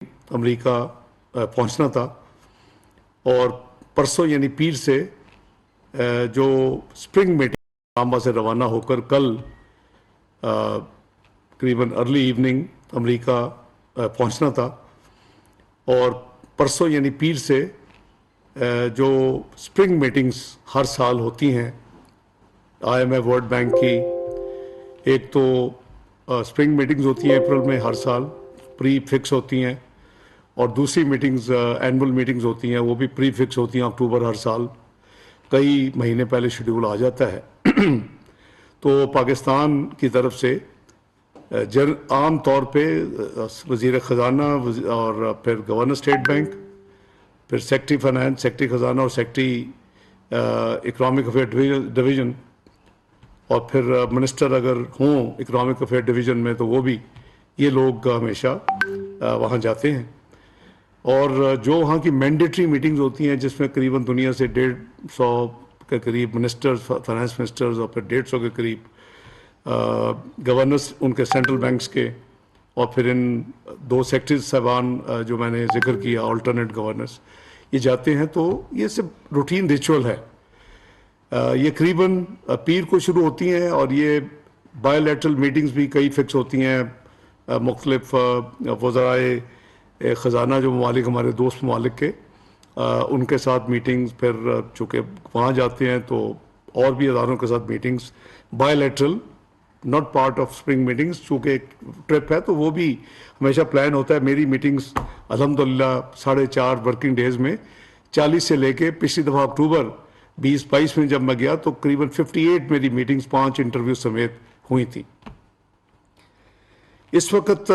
امریکہ پہنچنا تھا، اور پرسوں یعنی پیر سے جو اسپرنگ میٹنگ اسلام سے روانہ ہو کر کل تقریباً ارلی ایوننگ امریکہ پہنچنا تھا، اور پرسوں یعنی پیر سے جو اسپرنگ میٹنگز ہر سال ہوتی ہیں IMF ورلڈ بینک کی، ایک تو اسپرنگ میٹنگز ہوتی ہیں اپریل میں ہر سال، پری فکس ہوتی ہیں، اور دوسری میٹنگز اینول میٹنگز ہوتی ہیں، وہ بھی پری فکس ہوتی ہیں اکتوبر ہر سال، کئی مہینے پہلے شیڈول آ جاتا ہے۔ تو پاکستان کی طرف سے عام طور پہ وزیر خزانہ اور پھر گورنر اسٹیٹ بینک، پھر سیکٹری فائنانس، سیکٹری خزانہ اور سیکٹری اکنامک افیئر ڈویژن، اور پھر منسٹر اگر ہوں اکنامک افیئر ڈویژن میں تو وہ بھی، یہ لوگ ہمیشہ وہاں جاتے ہیں۔ اور جو وہاں کی مینڈیٹری میٹنگز ہوتی ہیں جس میں قریباً دنیا سے 150 کے قریب منسٹرز، فائنانس منسٹرز، اور پھر 150 کے قریب گورنرز ان کے سینٹرل بینکس کے، اور پھر ان 2 سیکٹریز صاحبان جو میں نے ذکر کیا آلٹرنیٹ گورنرز، یہ جاتے ہیں۔ تو یہ سب روٹین ریچول ہے۔ یہ قریباً پیر کو شروع ہوتی ہیں، اور یہ بائی لیٹرل میٹنگز بھی کئی فکس ہوتی ہیں مختلف وزرائے خزانہ جو ممالک ہمارے دوست ممالک کے، ان کے ساتھ میٹنگز، پھر چونکہ وہاں جاتے ہیں تو اور بھی اداروں کے ساتھ meetings by lateral, not part of spring meetings, چونکہ ایک ٹرپ ہے تو وہ بھی ہمیشہ پلان ہوتا ہے۔ میری میٹنگز الحمدللہ 4.5 ورکنگ ڈیز میں 40 سے لے کے پچھلی دفعہ اکتوبر 2022 میں جب میں گیا تو قریباً 58 میری میٹنگز 5 انٹرویو سمیت ہوئی تھیں۔ اس وقت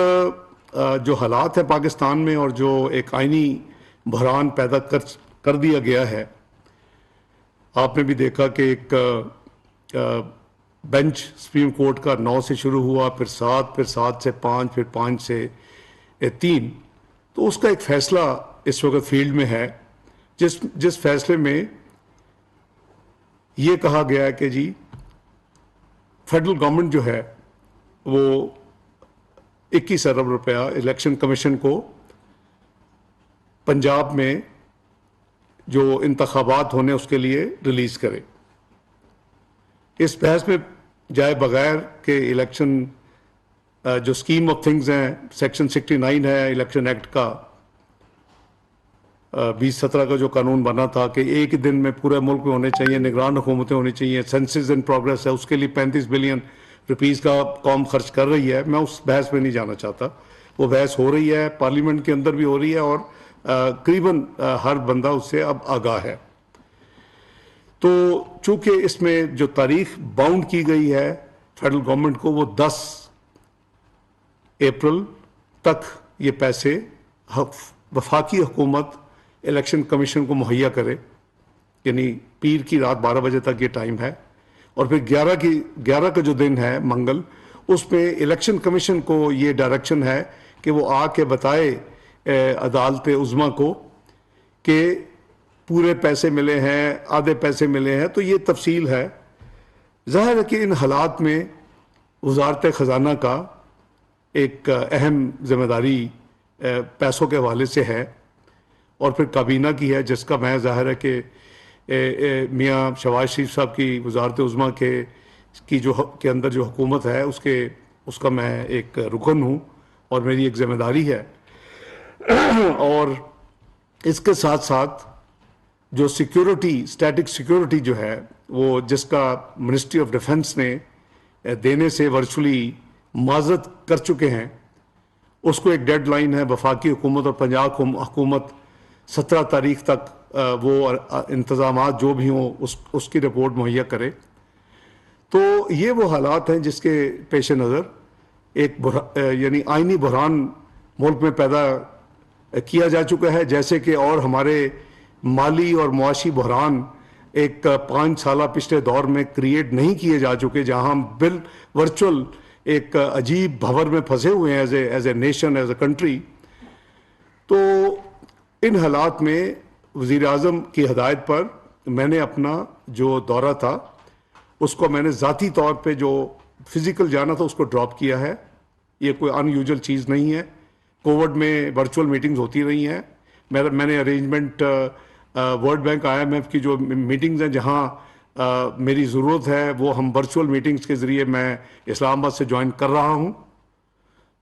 جو حالات ہیں پاکستان میں، اور جو ایک آئینی بحران پیدا کر دیا گیا ہے، آپ نے بھی دیکھا کہ ایک بینچ سپریم کورٹ کا 9 سے شروع ہوا، پھر 7، پھر 7 سے 5، پھر 5 سے 3، تو اس کا ایک فیصلہ اس وقت فیلڈ میں ہے، جس فیصلے میں یہ کہا گیا ہے کہ جی فیڈرل گورنمنٹ جو ہے وہ 21 ارب روپیہ الیکشن کمیشن کو پنجاب میں جو انتخابات ہونے اس کے لیے ریلیز کرے۔ اس بحث میں جائے بغیر کہ الیکشن جو اسکیم آف تھنگز ہیں، سیکشن 69 ہے الیکشن ایکٹ کا، 2017 کا جو قانون بنا تھا کہ ایک دن میں پورے ملک میں ہونے چاہیے، نگران حکومتیں ہونی چاہیے، سینسز ان پروگرس ہے، اس کے لیے 35 بلین روپیز کا قوم خرچ کر رہی ہے۔ میں اس بحث میں نہیں جانا چاہتا، وہ بحث ہو رہی ہے، پارلیمنٹ کے اندر بھی ہو رہی ہے، اور قریباً ہر بندہ اس سے اب آگاہ ہے۔ تو چونکہ اس میں جو تاریخ باؤنڈ کی گئی ہے فیڈرل گورنمنٹ کو، وہ 10 اپریل تک یہ پیسے وفاقی حکومت الیکشن کمیشن کو مہیا کرے، یعنی پیر کی رات 12 بجے تک یہ ٹائم ہے، اور پھر 11 کا جو دن ہے منگل، اس میں الیکشن کمیشن کو یہ ڈائریکشن ہے کہ وہ آ کے بتائے عدالت عظمیٰ کو کہ پورے پیسے ملے ہیں، آدھے پیسے ملے ہیں۔ تو یہ تفصیل ہے۔ ظاہر ہے کہ ان حالات میں وزارت خزانہ کا ایک اہم ذمہ داری پیسوں کے حوالے سے ہے، اور پھر کابینہ کی ہے، جس کا میں ظاہر ہے کہ میاں شہباز شریف صاحب کی وزارت عظمیٰ کے اندر جو حکومت ہے اس کا میں ایک رکن ہوں، اور میری ایک ذمہ داری ہے۔ اور اس کے ساتھ ساتھ جو سیکیورٹی، اسٹیٹک سیکیورٹی جو ہے، وہ جس کا منسٹری آف ڈیفنس نے دینے سے ورچولی معذرت کر چکے ہیں، اس کو ایک ڈیڈ لائن ہے، وفاقی حکومت اور پنجاب حکومت 17 تاریخ تک وہ انتظامات جو بھی ہوں اس کی رپورٹ مہیا کرے۔ تو یہ وہ حالات ہیں جس کے پیش نظر ایک یعنی آئینی بحران ملک میں پیدا کیا جا چکا ہے، جیسے کہ اور ہمارے مالی اور معاشی بحران ایک 5 سالہ پچھلے دور میں کریٹ نہیں کیے جا چکے، جہاں ہم ورچوئل ایک عجیب بھور میں پھنسے ہوئے ہیں as a nation, as a country. تو ان حالات میں وزیر اعظم کی ہدایت پر میں نے اپنا جو دورہ تھا اس کو میں نے ذاتی طور پہ جو فزیکل جانا تھا اس کو ڈراپ کیا ہے۔ یہ کوئی ان یوزول چیز نہیں ہے، کووڈ میں ورچوئل میٹنگز ہوتی رہی ہیں. میں نے ارینجمنٹ ورلڈ بینک IMF کی جو میٹنگز ہیں جہاں میری ضرورت ہے وہ ہم ورچوئل میٹنگز کے ذریعے میں اسلام آباد سے جوائن کر رہا ہوں.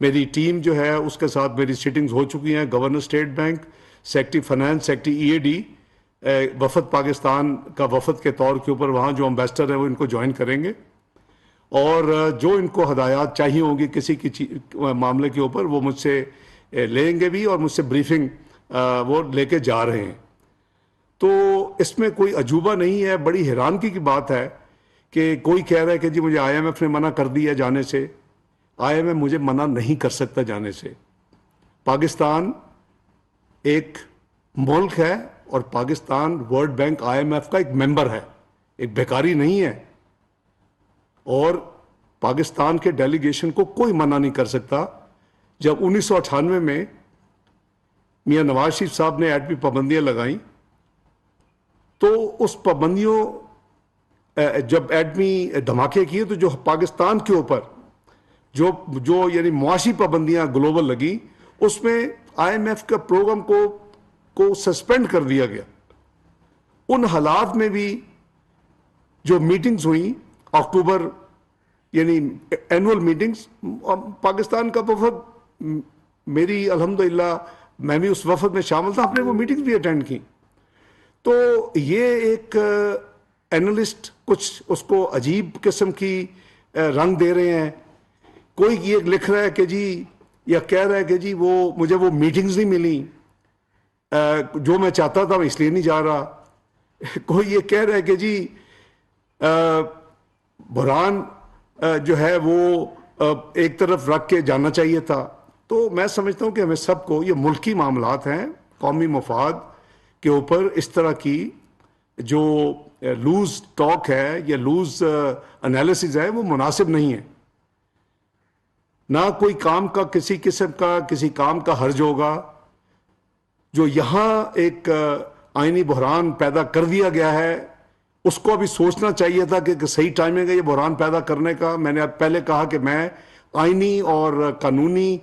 میری ٹیم جو ہے اس کے ساتھ میری سیٹنگز ہو چکی ہیں. Governor state bank, secretary finance, secretary EAD، وفد پاکستان کا وفد کے طور کے اوپر وہاں جو امبیسڈر ہیں وہ ان کو جوائن کریں گے، اور جو ان کو ہدایات چاہیے ہوں گی کسی کی معاملے کے اوپر وہ مجھ سے لیں گے بھی، اور مجھ سے بریفنگ وہ لے کے جا رہے ہیں. تو اس میں کوئی عجوبہ نہیں ہے. بڑی حیرانگی کی بات ہے کہ کوئی کہہ رہا ہے کہ جی مجھے IMF نے منع کر دیا جانے سے. IMF مجھے منع نہیں کر سکتا جانے سے. پاکستان ایک ملک ہے اور پاکستان ورلڈ بینک IMF کا ایک ممبر ہے، ایک بیکاری نہیں ہے، اور پاکستان کے ڈیلیگیشن کو کوئی منع نہیں کر سکتا. جب 1998 میں میاں نواز شریف صاحب نے ایٹمی پابندیاں لگائیں تو اس پابندیوں جب ایٹمی دھماکے کیے تو جو پاکستان کے اوپر جو یعنی معاشی پابندیاں گلوبل لگی اس میں IMF کا پروگرام کو سسپینڈ کر دیا گیا. ان حالات میں بھی جو میٹنگز ہوئیں اکتوبر یعنی اینول میٹنگز، پاکستان کا وفد، میری الحمدللہ میں بھی اس وفد میں شامل تھا، ہم نے وہ میٹنگز بھی اٹینڈ کی. تو یہ ایک اینالسٹ کچھ اس کو عجیب قسم کی رنگ دے رہے ہیں. کوئی یہ لکھ رہا ہے کہ جی یا کہہ رہا ہے کہ جی مجھے وہ میٹنگز نہیں ملی، جو میں چاہتا تھا میں اس لیے نہیں جا رہا. کوئی یہ کہہ رہا ہے کہ جی بحران جو ہے وہ ایک طرف رکھ کے جانا چاہیے تھا. تو میں سمجھتا ہوں کہ ہمیں سب کو، یہ ملکی معاملات ہیں، قومی مفاد کے اوپر اس طرح کی جو لوز ٹاک ہے یا لوز انالیسز ہے وہ مناسب نہیں ہے. نہ کوئی کام کا کسی قسم کا کسی کام کا حرج ہوگا. جو یہاں ایک آئینی بحران پیدا کر دیا گیا ہے اس کو ابھی سوچنا چاہیے تھا کہ صحیح ٹائمنگ ہے یہ بحران پیدا کرنے کا. میں نے پہلے کہا کہ میں آئینی اور قانونی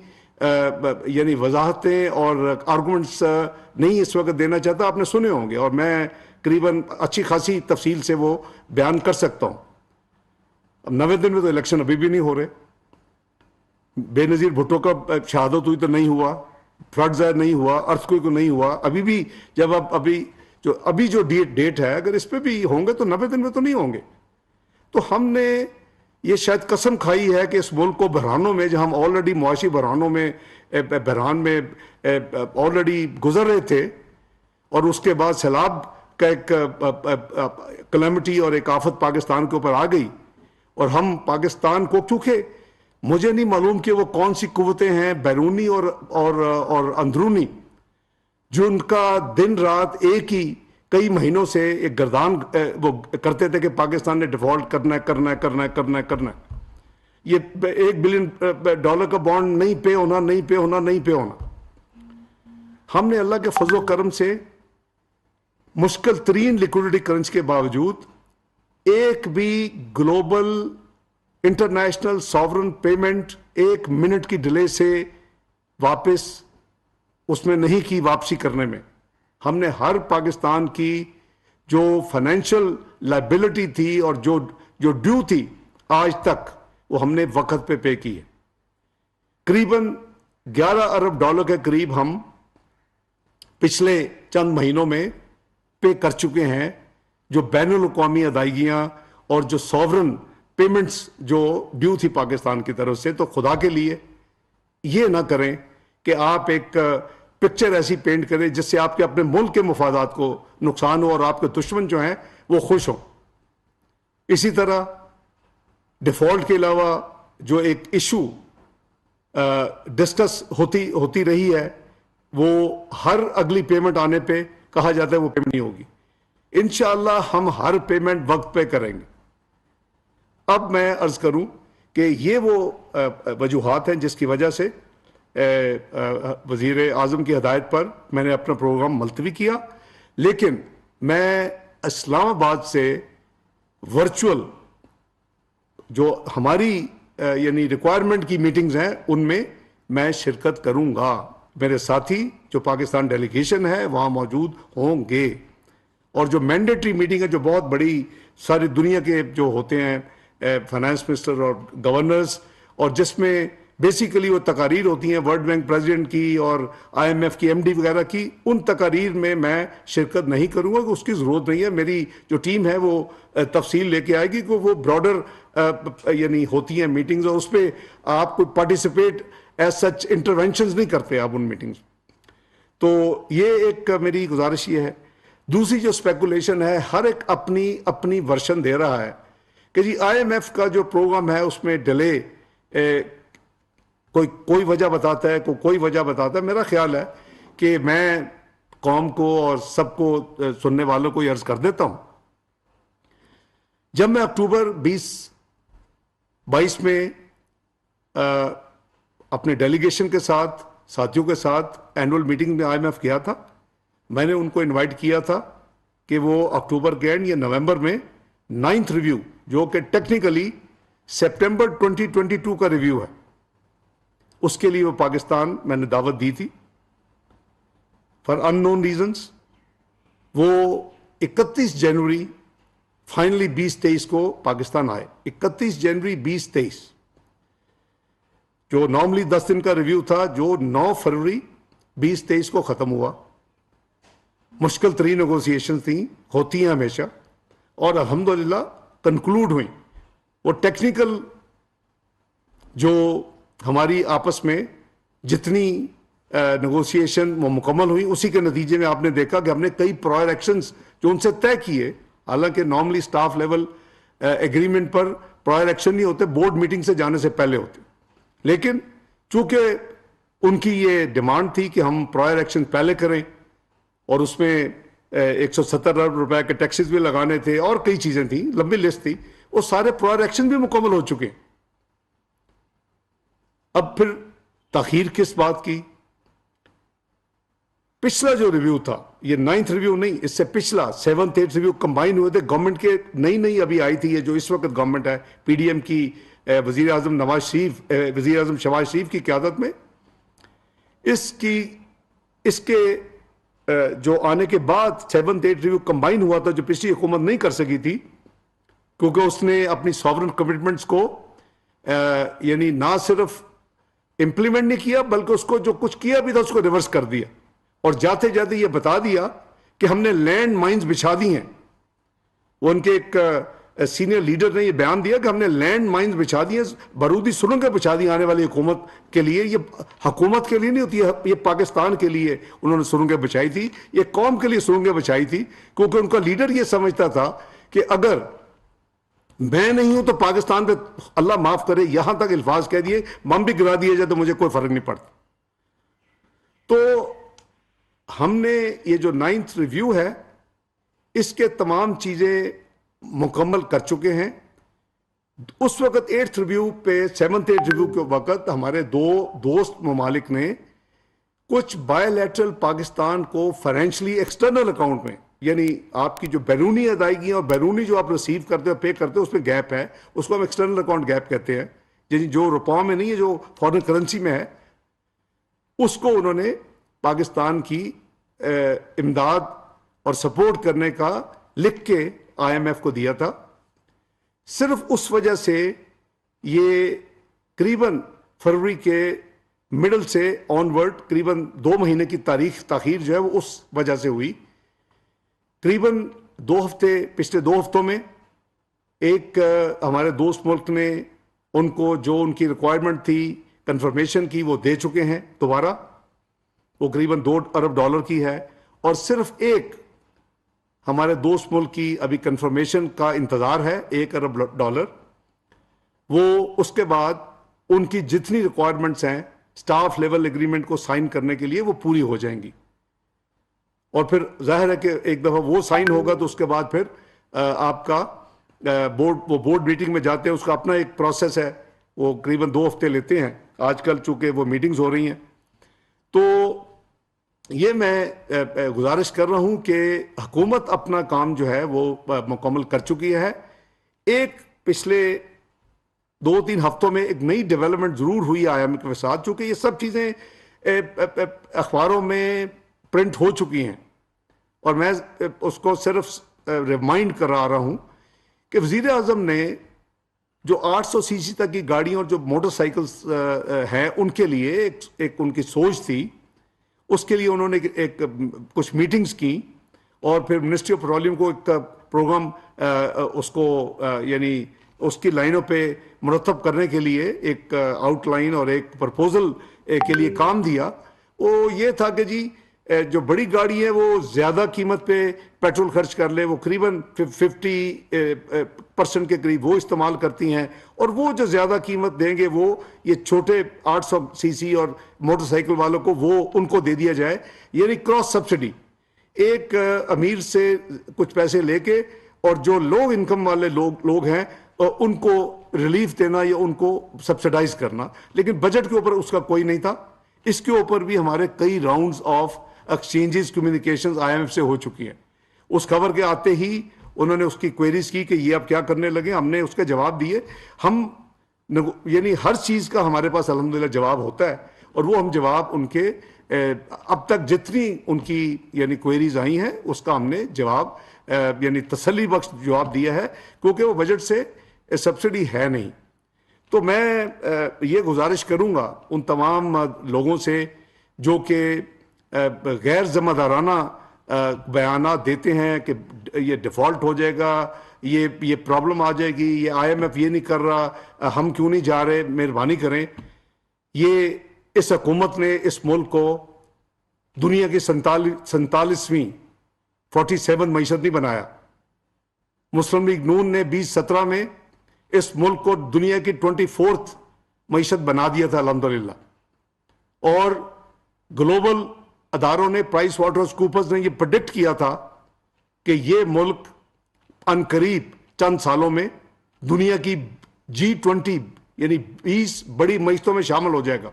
یعنی وضاحتیں اور آرگومنٹس نہیں اس وقت دینا چاہتا. آپ نے سنے ہوں گے اور میں قریباً اچھی خاصی تفصیل سے وہ بیان کر سکتا ہوں. اب 90 دن میں تو الیکشن ابھی بھی نہیں ہو رہے. بے نظیر بھٹو کا شہادت ہوئی تو نہیں ہوا، فلڈ ظاہر نہیں ہوا، ارتھکویک کو نہیں ہوا. ابھی بھی جب ابھی جو ڈیٹ ہے اگر اس پہ بھی ہوں گے تو 90 دن میں تو نہیں ہوں گے. تو ہم نے یہ شاید قسم کھائی ہے کہ اس ملک کو بحرانوں میں، جہاں ہم آلریڈی معاشی بحرانوں میں بحران میں آلریڈی گزر رہے تھے، اور اس کے بعد سیلاب کا ایک کلیمٹی اور ایک آفت پاکستان کے اوپر آ گئی، اور ہم پاکستان کو، کیونکہ مجھے نہیں معلوم کہ وہ کون سی قوتیں ہیں بیرونی اور اندرونی جو ان کا دن رات ایک ہی کئی مہینوں سے ایک گردان وہ کرتے تھے کہ پاکستان نے ڈیفالٹ کرنا ہے. یہ $1 بلین کا بانڈ نہیں پے ہونا. ہم نے اللہ کے فضل و کرم سے مشکل ترین لیکوڈیٹی کرنچ کے باوجود ایک بھی global international sovereign payment 1 minute کی ڈیلے سے واپس اس میں نہیں کی. واپسی کرنے میں ہم نے ہر پاکستان کی جو فائنینشیل لائبلٹی تھی اور جو ڈیو تھی آج تک وہ ہم نے وقت پہ کی ہے. قریباً $11 ارب کے قریب ہم پچھلے چند مہینوں میں پے کر چکے ہیں، جو بین الاقوامی ادائیگیاں اور جو ساورن پیمنٹس جو ڈیو تھی پاکستان کی طرف سے. تو خدا کے لیے یہ نہ کریں کہ آپ ایک پکچر ایسی پینٹ کریں جس سے آپ کے اپنے ملک کے مفادات کو نقصان ہو اور آپ کے دشمن جو ہیں وہ خوش ہوں. اسی طرح ڈیفالٹ کے علاوہ جو ایک ایشو ڈسکس ہوتی رہی ہے، وہ ہر اگلی پیمنٹ آنے پہ کہا جاتا ہے وہ پیمنٹ نہیں ہوگی. انشاءاللہ ہم ہر پیمنٹ وقت پہ کریں گے. اب میں عرض کروں کہ یہ وہ وجوہات ہیں جس کی وجہ سے وزیر اعظم کی ہدایت پر میں نے اپنا پروگرام ملتوی کیا. لیکن میں اسلام آباد سے ورچوئل جو ہماری یعنی ریکوائرمنٹ کی میٹنگز ہیں ان میں شرکت کروں گا. میرے ساتھی جو پاکستان ڈیلیگیشن ہے وہاں موجود ہوں گے. اور جو مینڈیٹری میٹنگ ہے جو بہت بڑی ساری دنیا کے جو ہوتے ہیں فائنانس منسٹر اور گورنرز، اور جس میں بیسیکلی وہ تقاریر ہوتی ہیں ورلڈ بینک پریزیڈنٹ کی اور آئی ایم ایف کی ایم ڈی وغیرہ کی، ان تقاریر میں شرکت نہیں کروں گا، اس کی ضرورت نہیں ہے. میری جو ٹیم ہے وہ تفصیل لے کے آئے گی کہ وہ براڈر یعنی ہوتی ہیں میٹنگز، اور اس پہ آپ کو پارٹیسپیٹ ایز سچ انٹروینشنز نہیں کرتے آپ ان میٹنگز. تو یہ ایک میری گزارش یہ ہے. دوسری جو اسپیکولیشن ہے، ہر ایک اپنی ورشن دے رہا ہے کہ جی آئی ایم ایف کا جو پروگرام ہے اس میں ڈیلے کوئی وجہ بتاتا ہے، کوئی وجہ بتاتا ہے. میرا خیال ہے کہ میں قوم کو اور سب کو سننے والوں کو یہ عرض کر دیتا ہوں، جب میں اکتوبر 2022 میں اپنے ڈیلیگیشن کے ساتھ ساتھیوں کے ساتھ اینول میٹنگ میں آئی ایم ایف گیا تھا، میں نے ان کو انوائٹ کیا تھا کہ وہ اکتوبر کے اینڈ یا نومبر میں 9th ریویو، جو کہ ٹیکنیکلی سپٹمبر 2022 کا ریویو ہے، اس کے لیے وہ پاکستان میں نے دعوت دی تھی. فار ان نون ریزنس وہ 31 جنوری فائنلی 2023 کو پاکستان آئے. 31 جنوری 2023 جو نارملی 10 دن کا ریویو تھا، جو 9 فروری 2023 کو ختم ہوا. مشکل ترین نیگوسیشن تھیں، ہوتی ہیں ہمیشہ، اور الحمدللہ کنکلوڈ ہوئیں. وہ ٹیکنیکل جو ہماری آپس میں جتنی نیگوسیشن وہ مکمل ہوئی، اسی کے نتیجے میں آپ نے دیکھا کہ ہم نے کئی پرائر ایکشنز جو ان سے طے کیے، حالانکہ نارملی سٹاف لیول ایگریمنٹ پر پرائر ایکشن نہیں ہوتے، بورڈ میٹنگ سے جانے سے پہلے ہوتے، لیکن چونکہ ان کی یہ ڈیمانڈ تھی کہ ہم پرائر ایکشن پہلے کریں، اور اس میں 170 ارب روپے کے ٹیکسز بھی لگانے تھے اور کئی چیزیں تھیں، لمبی لسٹ تھی، وہ سارے پرائر ایکشن بھی مکمل ہو چکے. اب پھر تاخیر کس بات کی؟ پچھلا جو ریویو تھا، یہ 9th ریویو نہیں، اس سے پچھلا 7th 8th ریویو کمبائن ہوئے تھے. گورنمنٹ کے نئی ابھی آئی تھی، یہ جو اس وقت گورنمنٹ ہے پی ڈی ایم کی، وزیر اعظم شہباز شریف کی قیادت میں، اس کے جو آنے کے بعد 7th 8th ریویو کمبائن ہوا تھا، جو پچھلی حکومت نہیں کر سکی تھی، کیونکہ اس نے اپنی ساورن کمٹمنٹس کو یعنی نہ صرف امپلیمنٹ نہیں کیا، بلکہ اس کو جو کچھ کیا بھی تھا اس کو ریورس کر دیا، اور جاتے جاتے یہ بتا دیا کہ ہم نے لینڈ مائنز بچھا دی ہیں. وہ ان کے ایک سینئر لیڈر نے یہ بیان دیا کہ ہم نے لینڈ مائنز بچھا دی ہیں، بارودی سرنگیں بچھا دی آنے والی حکومت کے لیے. یہ حکومت کے لیے نہیں ہوتی ہے، یہ پاکستان کے لیے انہوں نے سرنگیں بچھائی تھی، یہ قوم کے لیے سرنگیں بچھائی تھی، کیونکہ ان کا لیڈر یہ سمجھتا تھا کہ اگر میں نہیں ہوں تو پاکستان پہ اللہ معاف کرے یہاں تک الفاظ کہہ دیے بم بھی گرا دیا جائے تو مجھے کوئی فرق نہیں پڑتا. تو ہم نے یہ جو 9th ریویو ہے اس کے تمام چیزیں مکمل کر چکے ہیں. اس وقت 8th ریویو پہ 7th 8th ریویو کے وقت ہمارے دو دوست ممالک نے کچھ بائی لیٹرل پاکستان کو فائنینشلی ایکسٹرنل اکاؤنٹ میں، یعنی آپ کی جو بیرونی ادائیگیاں اور بیرونی جو آپ ریسیو کرتے ہو پے کرتے ہو اس میں گیپ ہے، اس کو ہم ایکسٹرنل اکاؤنٹ گیپ کہتے ہیں، یعنی جو روپوں میں نہیں ہے، جو فارن کرنسی میں ہے، اس کو انہوں نے پاکستان کی امداد اور سپورٹ کرنے کا لکھ کے آئی ایم ایف کو دیا تھا. صرف اس وجہ سے یہ قریباً فروری کے مڈل سے آن ورڈ قریباً 2 مہینے کی تاخیر جو ہے وہ اس وجہ سے ہوئی. قریباً 2 ہفتے، پچھلے 2 ہفتوں میں ایک ہمارے دوست ملک نے ان کو جو ان کی ریکوائرمنٹ تھی کنفرمیشن کی وہ دے چکے ہیں دوبارہ، وہ قریباً $2 ارب کی ہے، اور صرف ایک ہمارے دوست ملک کی ابھی کنفرمیشن کا انتظار ہے $1 ارب. وہ اس کے بعد ان کی جتنی ریکوائرمنٹس ہیں سٹاف لیول ایگریمنٹ کو سائن کرنے کے لیے وہ پوری ہو جائیں گی، اور پھر ظاہر ہے کہ ایک دفعہ وہ سائن ہوگا تو اس کے بعد پھر آپ کا بورڈ میٹنگ میں جاتے ہیں، اس کا اپنا ایک پروسیس ہے، وہ قریباً 2 ہفتے لیتے ہیں آج کل، چونکہ وہ میٹنگز ہو رہی ہیں. تو یہ میں گزارش کر رہا ہوں کہ حکومت اپنا کام جو ہے وہ مکمل کر چکی ہے. ایک پچھلے 2-3 ہفتوں میں ایک نئی ڈیولپمنٹ ضرور ہوئی آئی ایم ایف کے ساتھ، چونکہ یہ سب چیزیں اخباروں میں پرنٹ ہو چکی ہیں، اور میں اس کو صرف ریمائنڈ کرا رہا ہوں کہ وزیر اعظم نے جو 800 سی سی تک کی گاڑیوں اور جو موٹر سائیکلز ہیں ان کے لیے ایک ان کی سوچ تھی. اس کے لیے انہوں نے کچھ میٹنگز کی، اور پھر منسٹری آف پیٹرولیم کو ایک پروگرام اس کو یعنی اس کی لائنوں پہ مرتب کرنے کے لیے ایک آؤٹ لائن اور ایک پرپوزل کے لیے کام دیا. وہ یہ تھا کہ جی جو بڑی گاڑی ہے وہ زیادہ قیمت پہ پیٹرول خرچ کر لے، وہ قریباً 50% کے قریب وہ استعمال کرتی ہیں، اور وہ جو زیادہ قیمت دیں گے وہ یہ چھوٹے 800 سی سی اور موٹر سائیکل والوں کو وہ ان کو دے دیا جائے، یعنی کراس سبسڈی. ایک امیر سے کچھ پیسے لے کے اور جو لو انکم والے لوگ ہیں ان کو ریلیف دینا یا ان کو سبسڈائز کرنا. لیکن بجٹ کے اوپر اس کا کوئی نہیں تھا. اس کے اوپر بھی ہمارے کئی rounds of exchanges communications I M F سے ہو چکی ہیں. اس خبر کے آتے ہی انہوں نے اس کی کوئریز کی کہ یہ اب کیا کرنے لگے. ہم نے اس کے جواب دیے. ہم یعنی ہر چیز کا ہمارے پاس الحمدللہ جواب ہوتا ہے، اور وہ ہم جواب ان کے اب تک جتنی ان کی یعنی کوئریز آئی ہیں اس کا ہم نے جواب یعنی تسلی بخش جواب دیا ہے، کیونکہ وہ بجٹ سے سبسڈی ہے نہیں. تو میں یہ گزارش کروں گا ان تمام لوگوں سے جو کہ غیر ذمہ دارانہ بیانات دیتے ہیں کہ یہ ڈیفالٹ ہو جائے گا، یہ پرابلم آ جائے گی، یہ آئی ایم ایف یہ نہیں کر رہا، ہم کیوں نہیں جا رہے. مہربانی کریں، یہ اس حکومت نے اس ملک کو دنیا کی 47ویں 47 معیشت نہیں بنایا. مسلم لیگ نون نے 2017 میں اس ملک کو دنیا کی 24 معیشت بنا دیا تھا الحمدللہ. اور گلوبل اداروں نے پرائس واٹرز کوپرز نے یہ پریڈکٹ کیا تھا کہ یہ ملک عنقریب چند سالوں میں دنیا کی G20 یعنی 20 بڑی معیشتوں میں شامل ہو جائے گا.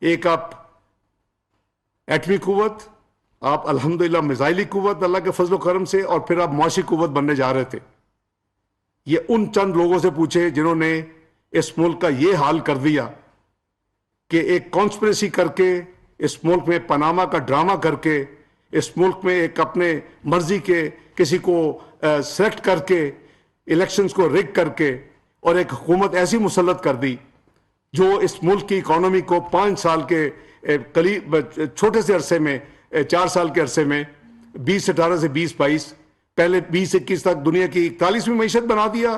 ایک آپ ایٹمی قوت، آپ الحمدللہ میزائلی قوت اللہ کے فضل و کرم سے، اور پھر آپ معاشی قوت بننے جا رہے تھے. یہ ان چند لوگوں سے پوچھے جنہوں نے اس ملک کا یہ حال کر دیا کہ ایک کانسپریسی کر کے اس ملک میں پاناما کا ڈرامہ کر کے اس ملک میں ایک اپنے مرضی کے کسی کو سلیکٹ کر کے الیکشنز کو ریگ کر کے اور ایک حکومت ایسی مسلط کر دی جو اس ملک کی اکانومی کو 5 سال کے قریب چھوٹے سے عرصے میں 4 سال کے عرصے میں 2018 سے 2022 پہلے 2021 تک دنیا کی 41ویں معیشت بنا دیا،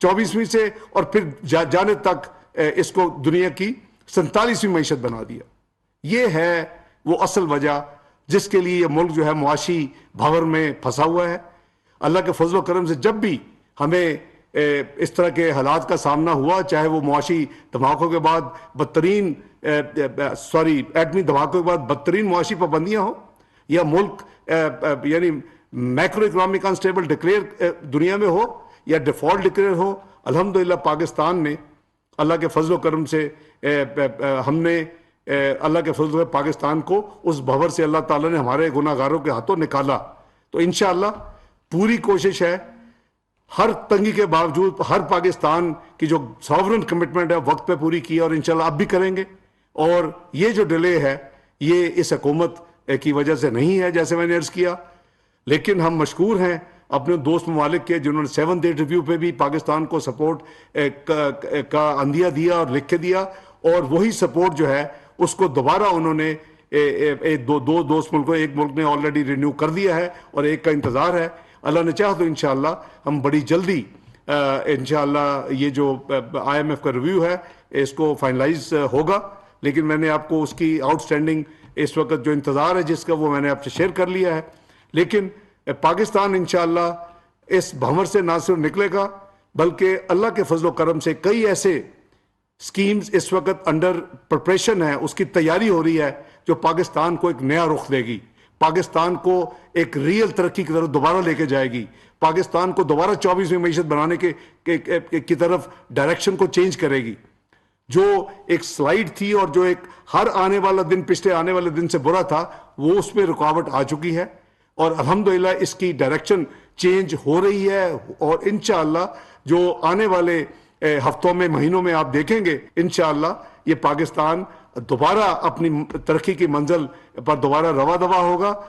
24ویں سے، اور پھر جانے تک اس کو دنیا کی 47ویں معیشت بنا دیا. یہ ہے وہ اصل وجہ جس کے لیے یہ ملک جو ہے معاشی بھنور میں پھنسا ہوا ہے. اللہ کے فضل و کرم سے جب بھی ہمیں اس طرح کے حالات کا سامنا ہوا، چاہے وہ معاشی دھماکوں کے بعد ایٹمی دھماکوں کے بعد بدترین معاشی پابندیاں ہوں، یا ملک یعنی میکرو اکنامک انسٹیبل ڈکلیئر دنیا میں ہو، یا ڈیفالٹ ڈکلیئر ہو، الحمدللہ پاکستان نے اللہ کے فضل و کرم سے ہم نے اللہ کے فضل و پاکستان کو اس بھنور سے اللہ تعالیٰ نے ہمارے گناہ گاروں کے ہاتھوں نکالا. تو انشاءاللہ پوری کوشش ہے ہر تنگی کے باوجود ہر پاکستان کی جو ساورن کمٹمنٹ ہے وقت پہ پوری کی، اور انشاءاللہ اب بھی کریں گے. اور یہ جو ڈیلے ہے یہ اس حکومت کی وجہ سے نہیں ہے جیسے میں نے عرض کیا، لیکن ہم مشکور ہیں اپنے دوست ممالک کے جنہوں نے 7 ڈے ریویو پہ بھی پاکستان کو سپورٹ کا عندیہ دیا اور لکھ کے دیا، اور وہی سپورٹ جو ہے اس کو دوبارہ انہوں نے دو دوست ملکوں، ایک ملک نے آلریڈی رینیو کر دیا ہے اور ایک کا انتظار ہے. اللہ نے چاہا تو انشاءاللہ ہم بڑی جلدی انشاءاللہ یہ جو آئی ایم ایف کا ریویو ہے اس کو فائنلائز ہوگا. لیکن میں نے آپ کو اس کی آؤٹ سٹینڈنگ اس وقت جو انتظار ہے جس کا وہ میں نے آپ سے شیئر کر لیا ہے. لیکن پاکستان انشاءاللہ اس بھنور سے نہ صرف نکلے گا بلکہ اللہ کے فضل و کرم سے کئی ایسے سکیمز اس وقت انڈر پریپریشن ہے، اس کی تیاری ہو رہی ہے جو پاکستان کو ایک نیا رخ دے گی، پاکستان کو ایک ریئل ترقی کی طرف دوبارہ لے کے جائے گی، پاکستان کو دوبارہ 24ویں معیشت بنانے کی طرف ڈائریکشن کو چینج کرے گی. جو ایک سلائیڈ تھی اور جو ایک ہر آنے والا دن پچھلے آنے والے دن سے برا تھا وہ اس میں رکاوٹ آ چکی ہے، اور الحمدللہ اس کی ڈائریکشن چینج ہو رہی ہے. اور انشاءاللہ جو آنے والے ہفتوں میں مہینوں میں آپ دیکھیں گے انشاءاللہ یہ پاکستان دوبارہ اپنی ترقی کی منزل پر دوبارہ رواں دوا ہوگا.